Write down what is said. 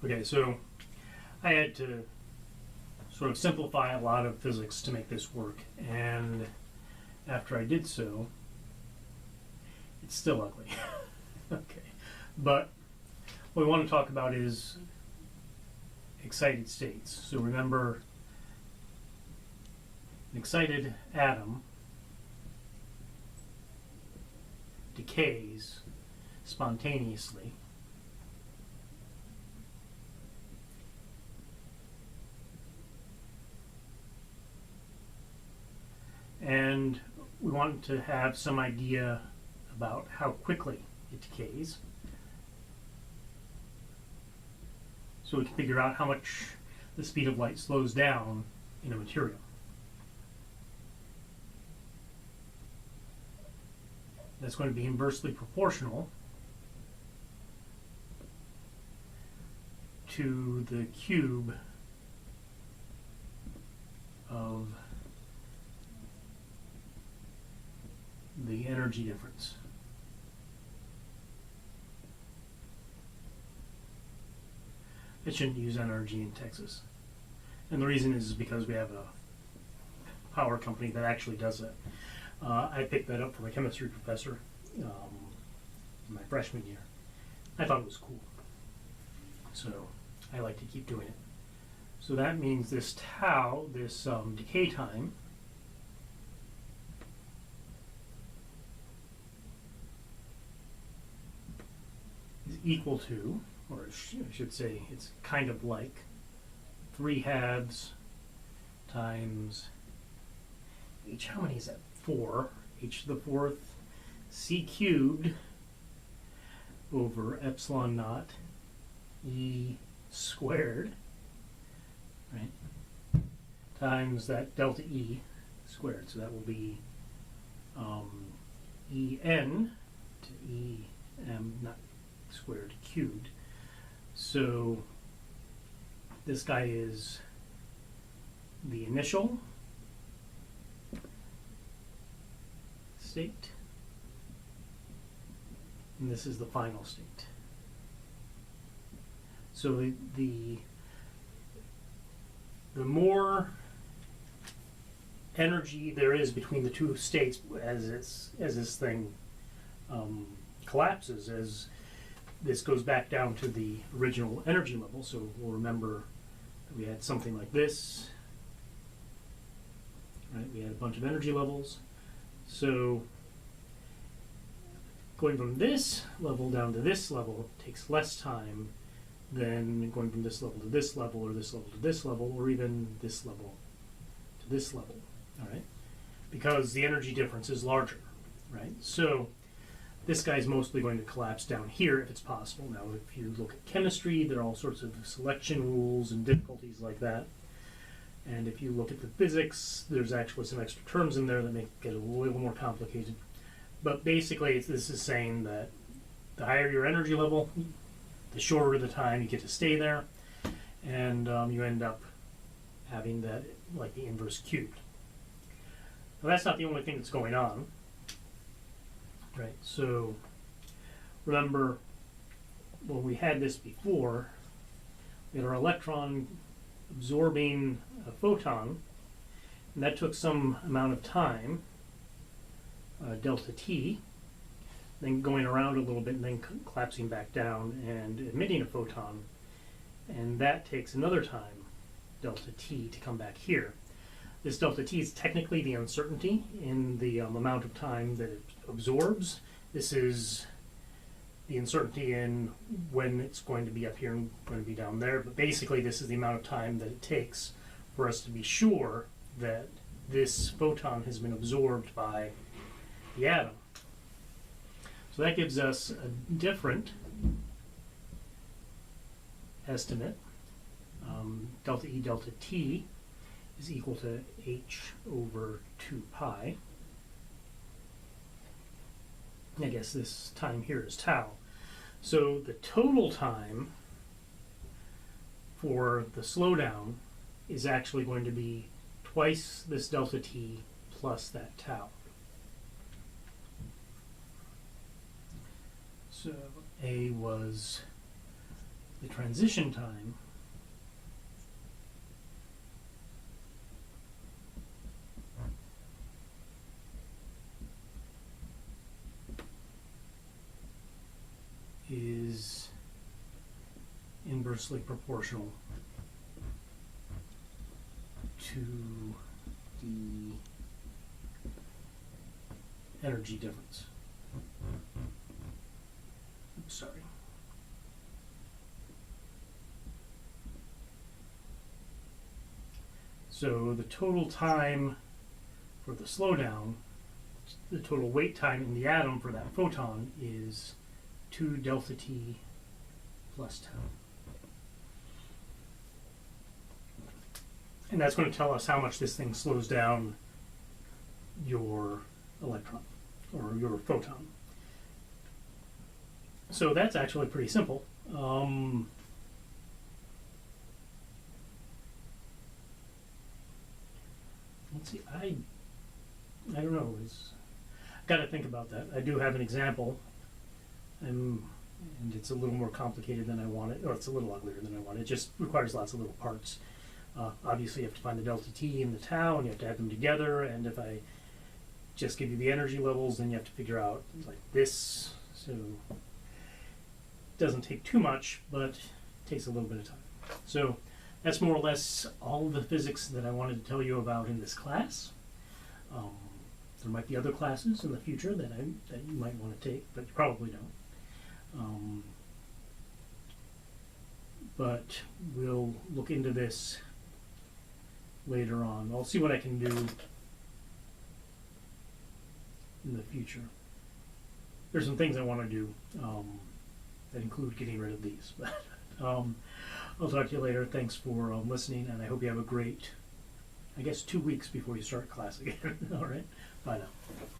Okay, so I had to sort of simplify a lot of physics to make this work, and after I did so, it's still ugly. Okay, but what we want to talk about is excited states. So remember, an excited atom decays spontaneously and we want to have some idea about how quickly it decays, so we can figure out how much the speed of light slows down in a material. That's going to be inversely proportional to the cube of the energy difference. I shouldn't use energy in Texas. And the reason is because we have a power company that actually does that. I picked that up from a chemistry professor in my freshman year. I thought it was cool. So I like to keep doing it. So that means this tau, this decay time, is equal to, or I should say it's kind of like 3/2 times h, how many is that? 4, h to the 4th c cubed over epsilon naught e squared, right, times that delta E squared. So that will be En to Em, not squared, cubed. So this guy is the initial state, and this is the final state. So the more energy there is between the two states as this thing collapses, as this goes back down to the original energy level. So we'll remember that we had something like this, right? We had a bunch of energy levels. So going from this level down to this level takes less time than going from this level to this level, or this level to this level, or even this level to this level, all right? Because the energy difference is larger, right? So this guy's mostly going to collapse down here if it's possible. Now, if you look at chemistry, there are all sorts of selection rules and difficulties like that. And if you look at the physics, there's actually some extra terms in there that make it a little more complicated. But basically, this is saying that the higher your energy level, the shorter the time you get to stay there, and you end up having that like the inverse cubed. Now, that's not the only thing that's going on, right? So remember, when we had this before, we had our electron absorbing a photon, and that took some amount of time, delta t, then going around a little bit and then collapsing back down and emitting a photon, and that takes another time, delta t, to come back here. This delta t is technically the uncertainty in the amount of time that it absorbs. This is the uncertainty in when it's going to be up here and going to be down there, but basically this is the amount of time that it takes for us to be sure that this photon has been absorbed by the atom. So that gives us a different estimate. Delta E delta T is equal to h over 2 pi. I guess this time here is tau. So the total time for the slowdown is actually going to be twice this delta t plus that tau. So A was the transition time is inversely proportional to the energy difference. Oops, sorry. So the total time for the slowdown, the total wait time in the atom for that photon is 2 delta t plus tau. And that's going to tell us how much this thing slows down your electron or your photon. So that's actually pretty simple. Let's see, I don't know. I've got to think about that. I do have an example, and it's a little more complicated than I want it, or it's a little uglier than I want it. It just requires lots of little parts. Obviously, you have to find the delta t and the tau, and you have to add them together. And if I just give you the energy levels, then you have to figure out like this. So it doesn't take too much, but it takes a little bit of time. So that's more or less all the physics that I wanted to tell you about in this class. There might be other classes in the future that you might want to take, but you probably don't. But we'll look into this later on. I'll see what I can do in the future. There's some things I want to do that include getting rid of these. But I'll talk to you later. Thanks for listening, and I hope you have a great, I guess, 2 weeks before you start class again. All right. Bye now.